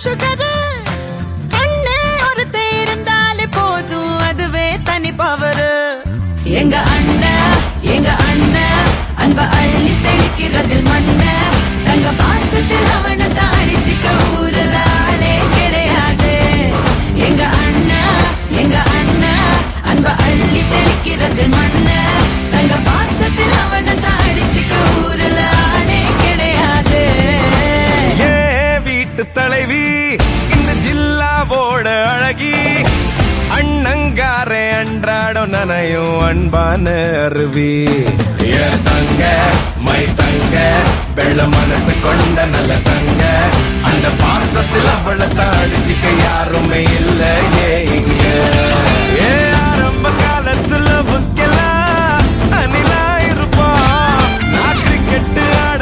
sugar கண்ணு ஒருத்த இருந்தாலே போதும் அதுவே தனி பவரு எங்க அண்ணன் அன்ப அள்ளி தெளிக்கிறதில் மண்ண தங்க பாசத்தில் அவனை தாடிச்சுக்க ஊரல ஆளே கிடையாது எங்க அண்ணன் அன்ப அள்ளி தெளிக்கிறதில் மண்ண தங்க பாசத்தில் அவனை தாடிச்சுக்க ஊரல ஆளே கிடையாது வீட்டு தலைவி இந்த ஜில்லாவோட அழகி அண்ணங்காரே அன்றாடம் நனையும் அன்பான அருவி தங்க மை தங்க வெள்ள மனசு கொண்ட நல்ல தங்க அந்த பாசத்தில் அவளை தாடிச்சுக்க யாருமே இல்லை